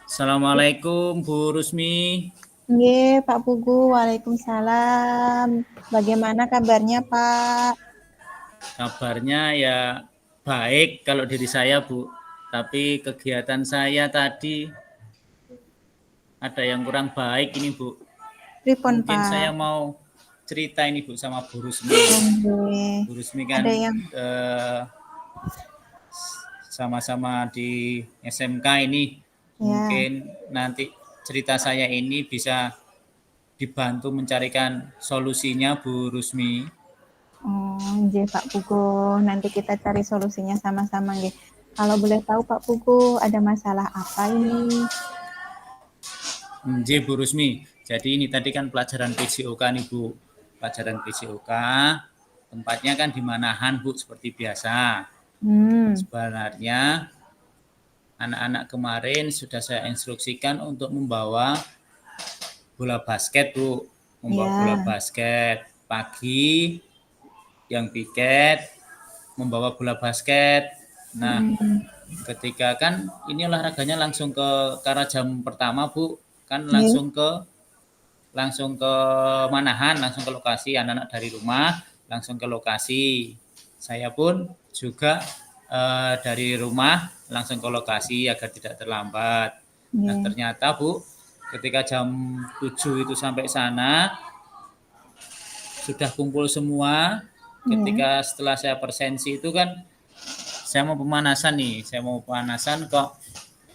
Assalamualaikum Bu Rusmi. Nggih, Pak Pugu, Waalaikumsalam. Bagaimana kabarnya, Pak? Kabarnya ya baik kalau diri saya Bu. Tapi kegiatan saya tadi ada yang kurang baik ini Bu. Pripun, Mungkin saya Pak? mau cerita ini Bu sama Bu Rusmi. Oh, nggih. Bu Rusmi Ada kan yang sama-sama di SMK ini. ya. Mungkin nanti cerita saya ini bisa dibantu mencarikan solusinya Bu Rusmi. Oh, nggih, Pak Pugu. Nanti kita cari solusinya sama-sama, nggih. Kalau boleh tahu, Pak Pugu, ada masalah apa ini? Bu Rusmi. Jadi ini tadi kan pelajaran PJOK nih Bu. Pelajaran PJOK tempatnya kan di Manahan Bu seperti biasa. Sebenarnya anak-anak kemarin sudah saya instruksikan untuk membawa bola basket Bu. Membawa bola basket pagi yang piket membawa bola basket. Nah, ketika kan ini olahraganya langsung ke karena jam pertama Bu, kan langsung ke Manahan, langsung ke lokasi, anak-anak dari rumah langsung ke lokasi. Saya pun juga dari rumah langsung ke lokasi agar tidak terlambat. Nah, ternyata Bu, ketika jam 7 itu sampai sana sudah kumpul semua. Ketika setelah saya persensi itu kan saya mau pemanasan nih, kok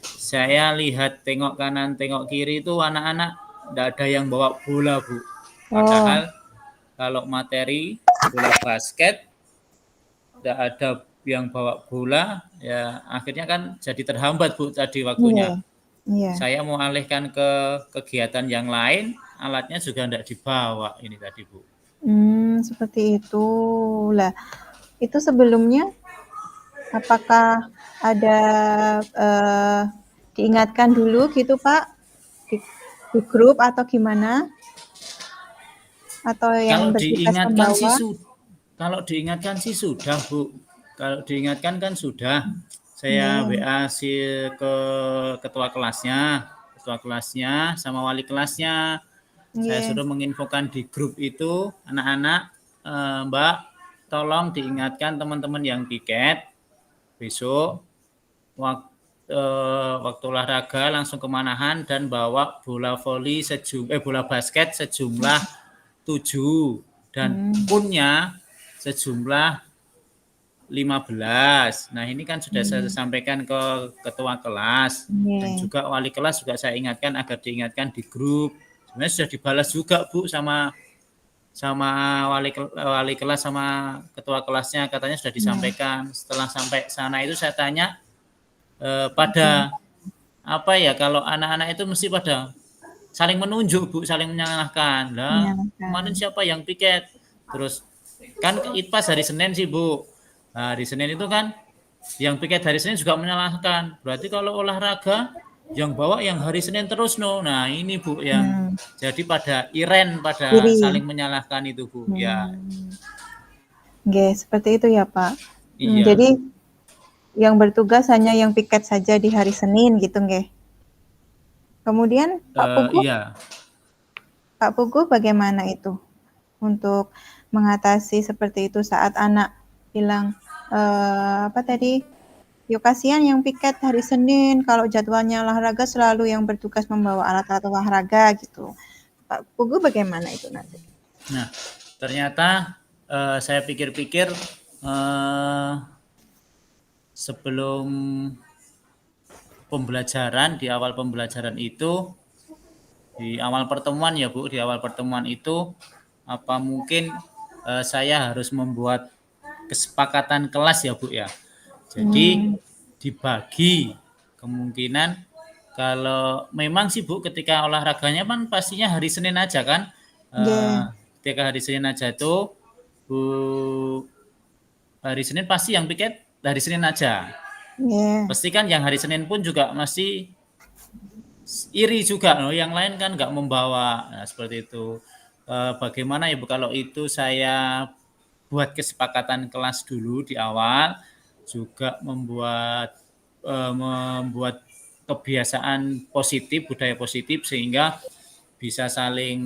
saya lihat tengok kanan tengok kiri itu anak-anak tidak ada yang bawa bola Bu. Padahal kalau materi bola basket tidak ada yang bawa bola, ya akhirnya kan jadi terhambat Bu tadi waktunya. Saya mau alihkan ke kegiatan yang lain, alatnya juga tidak dibawa ini tadi Bu. Seperti itu. Lah, itu sebelumnya apakah ada diingatkan dulu gitu, Pak? Di grup atau gimana? Atau yang bertugas membawa? Kalau diingatkan sih sudah Bu. Kalau diingatkan kan sudah. Saya WA ke ketua kelasnya sama wali kelasnya. Saya suruh menginfokan di grup itu anak-anak, Mbak, tolong diingatkan teman-teman yang piket besok waktu olahraga langsung ke Manahan dan bawa bola voli bola basket sejumlah 7 dan punnya sejumlah 15. Nah, ini kan sudah saya sampaikan ke ketua kelas dan juga wali kelas juga saya ingatkan agar diingatkan di grup. Sebenarnya sudah dibalas juga Bu sama wali kelas sama ketua kelasnya, katanya sudah disampaikan. Setelah sampai sana itu saya tanya pada apa ya, kalau anak-anak itu mesti pada saling menunjuk Bu, saling menyalahkan. Lah, kemarin siapa yang piket? Terus kan IPAS hari Senin sih Bu. Nah, hari Senin itu kan yang piket hari Senin juga menyalahkan. Berarti kalau olahraga yang bawa yang hari Senin terus no. Nah, ini Bu yang jadi pada saling menyalahkan itu Bu. Ya. Nggih, seperti itu ya, Pak. Iya. Jadi yang bertugas hanya yang piket saja di hari Senin gitu nggih. Kemudian Pak Pugu? Iya. Pak Pugu bagaimana itu untuk mengatasi seperti itu saat anak bilang apa tadi? Yuk kasihan yang piket hari Senin kalau jadwalnya olahraga selalu yang bertugas membawa alat-alat olahraga gitu. Pak Pugu bagaimana itu nanti? Nah, ternyata saya pikir-pikir sebelum pembelajaran, di awal pembelajaran itu, di awal pertemuan ya Bu, di awal pertemuan itu apa mungkin saya harus membuat kesepakatan kelas ya Bu ya. Jadi dibagi kemungkinan kalau memang sih Bu ketika olahraganya kan pastinya hari Senin aja kan. Ketika hari Senin aja tuh Bu, hari Senin pasti yang piket hari Senin aja. Pasti kan yang hari Senin pun juga masih iri juga loh, yang lain kan nggak membawa. Nah, seperti itu. Bagaimana Ibu kalau itu saya buat kesepakatan kelas dulu di awal, juga membuat kebiasaan positif, budaya positif, sehingga bisa saling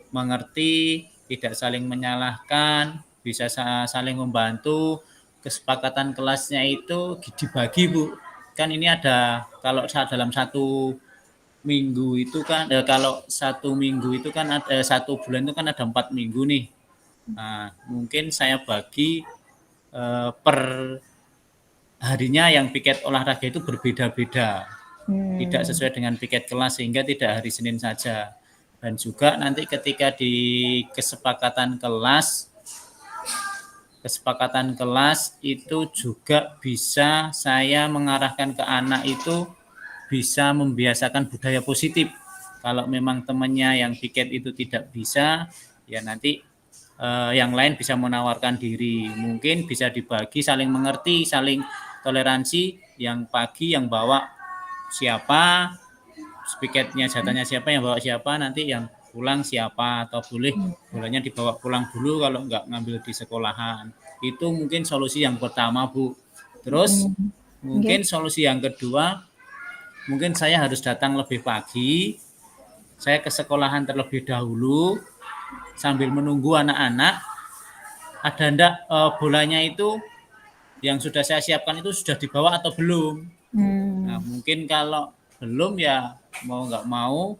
mengerti, tidak saling menyalahkan, bisa saling membantu. Kesepakatan kelasnya itu dibagi, Bu. Kan ini ada, kalau dalam satu minggu itu kan, kalau satu minggu itu kan ada, satu bulan itu kan ada 4 minggu nih. Nah, mungkin saya bagi per harinya yang piket olahraga itu berbeda-beda. Tidak sesuai dengan piket kelas, sehingga tidak hari Senin saja. Dan juga nanti ketika di kesepakatan kelas itu juga bisa saya mengarahkan ke anak itu bisa membiasakan budaya positif. Kalau memang temannya yang piket itu tidak bisa, ya nanti yang lain bisa menawarkan diri. Mungkin bisa dibagi, saling mengerti, saling toleransi. Yang pagi yang bawa siapa, piketnya jatahnya siapa, yang bawa siapa, nanti yang pulang siapa, atau bolehnya dibawa pulang dulu kalau nggak ngambil di sekolahan. Itu mungkin solusi yang pertama, Bu. Terus mungkin solusi yang kedua, mungkin saya harus datang lebih pagi, saya ke sekolahan terlebih dahulu, sambil menunggu anak-anak, ada enggak bolanya itu yang sudah saya siapkan itu sudah dibawa atau belum. Nah, mungkin kalau belum, ya mau nggak mau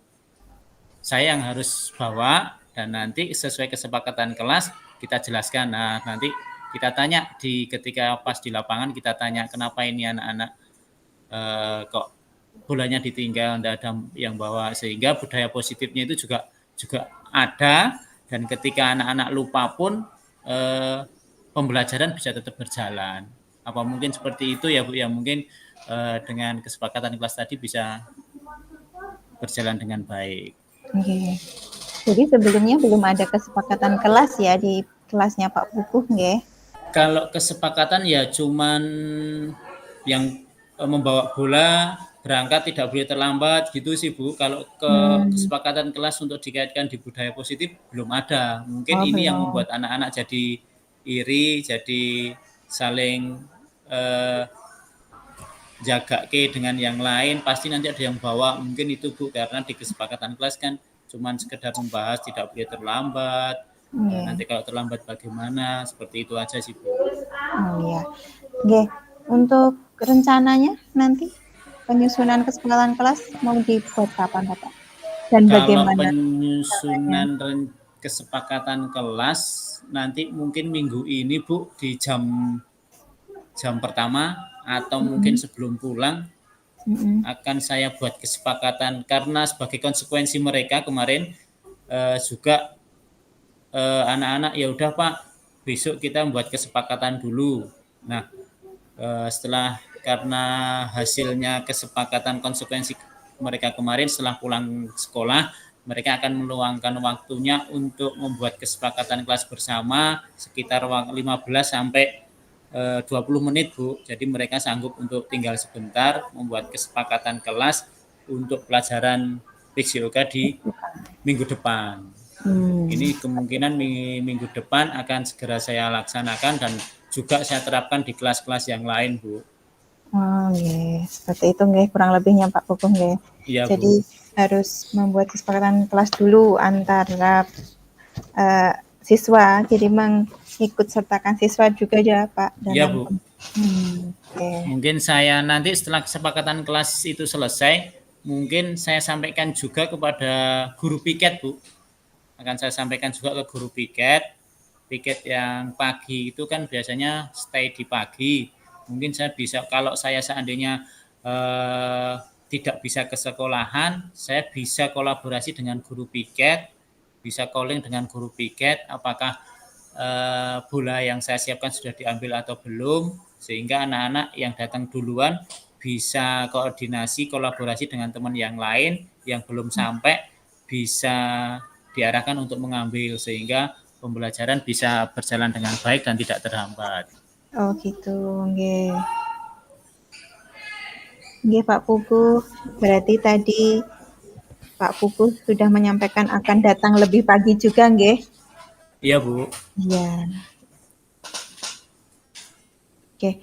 saya yang harus bawa, dan nanti sesuai kesepakatan kelas kita jelaskan. Nah, nanti kita tanya ketika pas di lapangan, kita tanya kenapa ini anak-anak kok bolanya ditinggal, tidak ada yang bawa, sehingga budaya positifnya itu juga ada, dan ketika anak-anak lupa pun pembelajaran bisa tetap berjalan. Apa mungkin seperti itu ya, Bu, ya mungkin dengan kesepakatan kelas tadi bisa berjalan dengan baik. Okay. Jadi sebelumnya belum ada kesepakatan kelas ya di kelasnya Pak Pupuh, nggih? Kalau kesepakatan ya cuman yang membawa bola berangkat tidak boleh terlambat gitu sih, Bu. Kalau kesepakatan kelas untuk dikaitkan di budaya positif belum ada. Mungkin ini yang membuat anak-anak jadi iri, jadi saling jaga dengan yang lain. Pasti nanti ada yang bawa, mungkin itu, Bu, karena di kesepakatan kelas kan cuman sekedar membahas tidak boleh terlambat. Nanti kalau terlambat bagaimana, seperti itu aja sih, Bu. Oh iya. Oke, untuk rencananya nanti penyusunan kesepakatan kelas mau dibuat kapan, Bapak? Dan kalau bagaimana penyusunan kesepakatan kelas nanti mungkin minggu ini, Bu, di jam pertama atau mungkin sebelum pulang akan saya buat kesepakatan, karena sebagai konsekuensi mereka kemarin juga anak-anak, ya udah Pak, besok kita membuat kesepakatan dulu. Nah, setelah, karena hasilnya kesepakatan konsekuensi mereka kemarin, setelah pulang sekolah mereka akan meluangkan waktunya untuk membuat kesepakatan kelas bersama sekitar 15 sampai 20 menit, Bu. Jadi mereka sanggup untuk tinggal sebentar membuat kesepakatan kelas untuk pelajaran PJOK di minggu depan. Ini kemungkinan minggu depan akan segera saya laksanakan dan juga saya terapkan di kelas-kelas yang lain, Bu. Oh, nggih. Seperti itu nggih kurang lebihnya Pak Pupuh nggih. Iya, Jadi Bu. harus membuat kesepakatan kelas dulu antara siswa, jadi mengikut sertakan siswa juga ya Pak dalam. Iya, Bu. Okay. Mungkin saya nanti setelah kesepakatan kelas itu selesai, mungkin saya sampaikan juga kepada guru piket, Bu. Akan saya sampaikan juga ke guru piket yang pagi itu kan biasanya stay di pagi. Mungkin saya bisa, kalau saya seandainya tidak bisa ke sekolahan, saya bisa kolaborasi dengan guru piket, bisa calling dengan guru piket, apakah bola yang saya siapkan sudah diambil atau belum, sehingga anak-anak yang datang duluan bisa koordinasi, kolaborasi dengan teman yang lain yang belum sampai, bisa diarahkan untuk mengambil, sehingga pembelajaran bisa berjalan dengan baik dan tidak terhambat. Oh gitu, nggih. Nggih Pak Pupuh, berarti tadi Pak Pupuh sudah menyampaikan akan datang lebih pagi juga, nggih? Iya, Bu. Iya. Oke,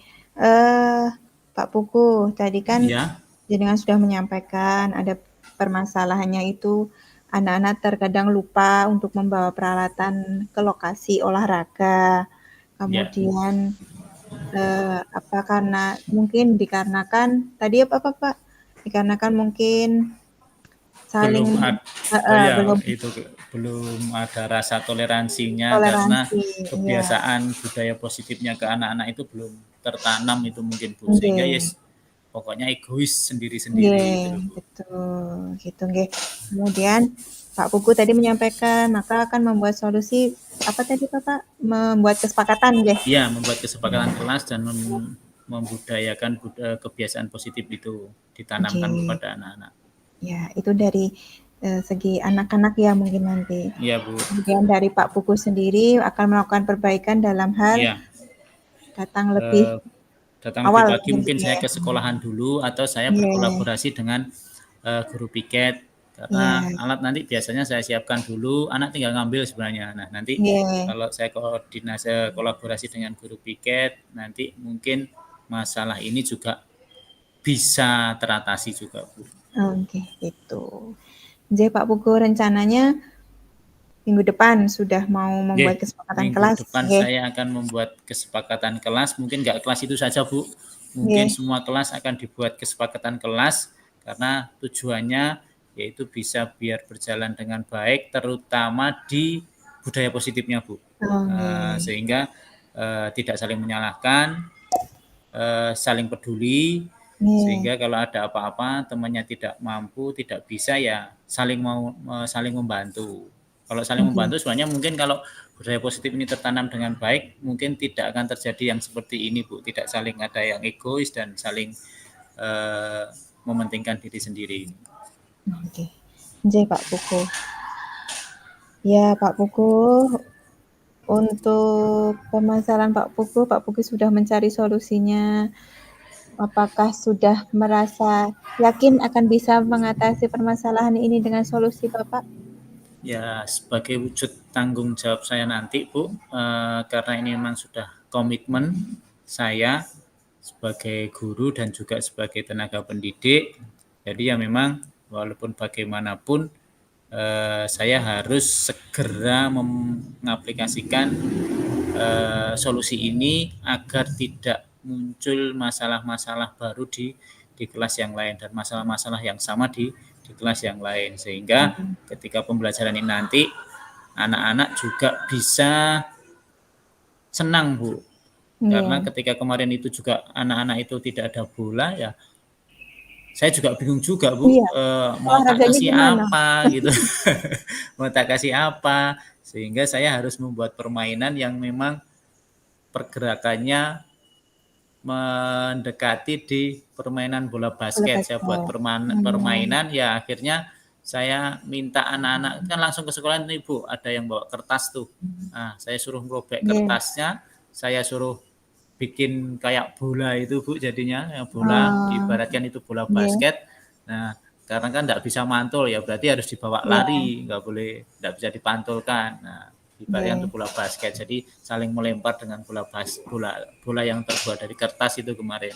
Pak Pupuh, tadi kan ya. Jenengan sudah menyampaikan ada permasalahannya itu anak-anak terkadang lupa untuk membawa peralatan ke lokasi olahraga. Ya, Kemudian karena mungkin dikarenakan tadi apa Pak? Dikarenakan mungkin saling belum oh ya belum itu belum ada rasa toleransinya karena toleransi, iya. kebiasaan budaya positifnya ke anak-anak itu belum tertanam itu mungkin Bu, sehingga Nggih. yes pokoknya egois sendiri-sendiri gitu Nggih, loh Bu. betul, gitu nggih. Kemudian Pak Pugu tadi menyampaikan, maka akan membuat solusi apa tadi Bapak? Membuat kesepakatan nggih? Iya, membuat kesepakatan kelas dan membudayakan kebiasaan positif itu ditanamkan Nggih. kepada anak-anak. Ya, itu dari segi anak-anak ya mungkin nanti. Iya Bu. Kemudian dari Pak Pugu sendiri akan melakukan perbaikan dalam hal Iya. datang lebih Datang lebih awal pagi mungkin gitu saya ya. ke sekolahan dulu atau saya Nggih, berkolaborasi dengan guru piket karena iya, alat nanti biasanya saya siapkan dulu, anak tinggal ngambil sebenarnya. Nah, nanti nggih. kalau saya koordinasi kolaborasi dengan guru piket, nanti mungkin masalah ini juga bisa teratasi juga, Bu. Oke, gitu. Jadi Pak Pugu rencananya minggu depan sudah mau membuat Oke, kesepakatan minggu kelas, depan nggih. saya akan membuat kesepakatan kelas, mungkin nggak kelas itu saja, Bu. Mungkin Nggih. semua kelas akan dibuat kesepakatan kelas karena tujuannya yaitu bisa biar berjalan dengan baik, terutama di budaya positifnya, Bu. Oh, nggih. Sehingga tidak saling menyalahkan, saling peduli, Nggih. sehingga kalau ada apa-apa temannya tidak mampu, tidak bisa ya saling membantu. Kalau saling Nggih. membantu sebenarnya mungkin kalau budaya positif ini tertanam dengan baik, mungkin tidak akan terjadi yang seperti ini Bu, tidak saling ada yang egois dan saling mementingkan diri sendiri. Oke. Nggih Pak Pugu. Ya Pak Pugu, untuk permasalahan Pak Pugu sudah mencari solusinya. Apakah sudah merasa yakin akan bisa mengatasi permasalahan ini dengan solusi Bapak? Ya, sebagai wujud tanggung jawab saya nanti, Bu, karena ini memang sudah komitmen saya sebagai guru dan juga sebagai tenaga pendidik. Jadi ya memang walaupun bagaimanapun saya harus segera mengaplikasikan solusi ini agar tidak muncul masalah-masalah baru di kelas yang lain dan masalah-masalah yang sama di kelas yang lain sehingga ketika pembelajaran ini nanti anak-anak juga bisa senang Bu karena Iya. ketika kemarin itu juga anak-anak itu tidak ada bola ya saya juga bingung juga Bu Iya, mau tak olahraganya kasih gimana? apa gitu mau tak kasih apa sehingga saya harus membuat permainan yang memang pergerakannya mendekati di permainan bola Bola basket. Saya buat basket. permainan, ya akhirnya saya minta anak-anak kan langsung ke sekolah nih Bu, ada yang bawa kertas tuh. Nah, saya suruh merobek Iya. kertasnya, saya suruh bikin kayak bola itu Bu jadinya, yang bola Oh, ibaratkan itu bola iya, basket. Nah, karena kan nggak bisa mantul ya berarti harus dibawa iya, lari, nggak bisa dipantulkan. Nah, ibaratnya iya. untuk bola basket. Jadi saling melempar dengan bola yang terbuat dari kertas itu kemarin.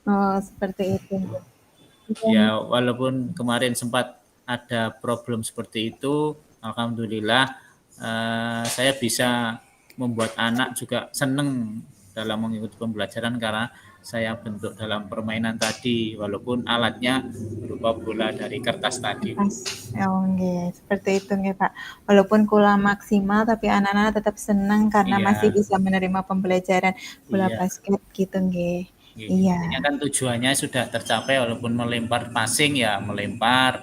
Oh, seperti itu. Dan Ya walaupun kemarin sempat ada problem seperti itu, alhamdulillah saya bisa membuat anak juga senang dalam mengikuti pembelajaran karena saya bentuk dalam permainan tadi walaupun alatnya berupa bola dari kertas tadi. pas. Oh, nggih, seperti itu nggih, Pak. Walaupun kurang maksimal tapi anak-anak tetap senang karena masih Iya, bisa menerima pembelajaran bola iya. basket gitu nggih. Iya, Intinya kan tujuannya sudah tercapai walaupun melempar passing ya melempar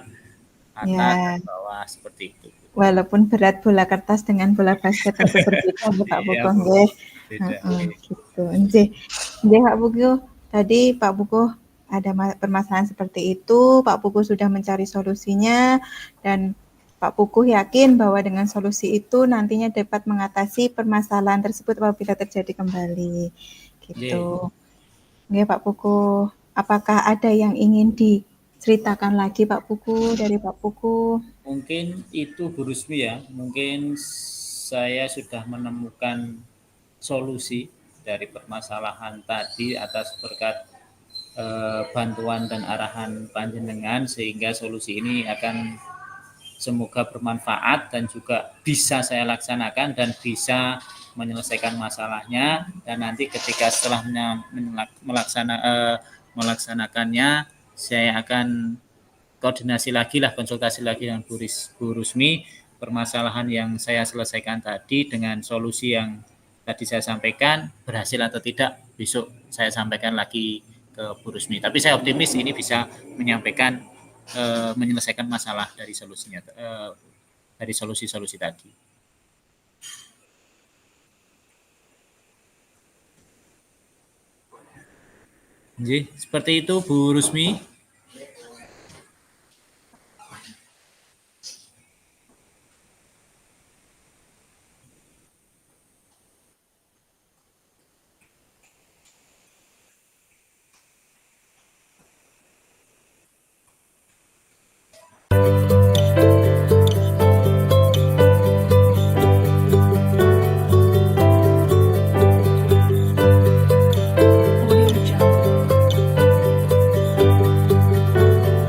atas dan iya. bawah seperti itu. Walaupun berat bola kertas dengan bola basket tentu berbeda ya Pak Iya Pugu Bu, nggih. beda. Heeh, gitu. Nggih. Nggih Pak Pugu, tadi Pak Pugu ada permasalahan seperti itu, Pak Pugu sudah mencari solusinya dan Pak Pugu yakin bahwa dengan solusi itu nantinya dapat mengatasi permasalahan tersebut apabila terjadi kembali. Gitu. Nggih. Nggih Pak Pugu, apakah ada yang ingin diceritakan lagi Pak Pugu dari Pak Pugu? Mungkin itu Bu Rusmi ya, mungkin saya sudah menemukan solusi dari permasalahan tadi atas berkat bantuan dan arahan panjenengan sehingga solusi ini akan semoga bermanfaat dan juga bisa saya laksanakan dan bisa menyelesaikan masalahnya, dan nanti ketika setelahnya melaksanakannya saya akan koordinasi lagi lah, konsultasi lagi dengan Bu Rusmi permasalahan yang saya selesaikan tadi dengan solusi yang tadi saya sampaikan berhasil atau tidak, besok saya sampaikan lagi ke Bu Rusmi. Tapi saya optimis ini bisa menyampaikan menyelesaikan masalah dari solusinya dari solusi-solusi tadi. Jadi, seperti itu Bu Rusmi.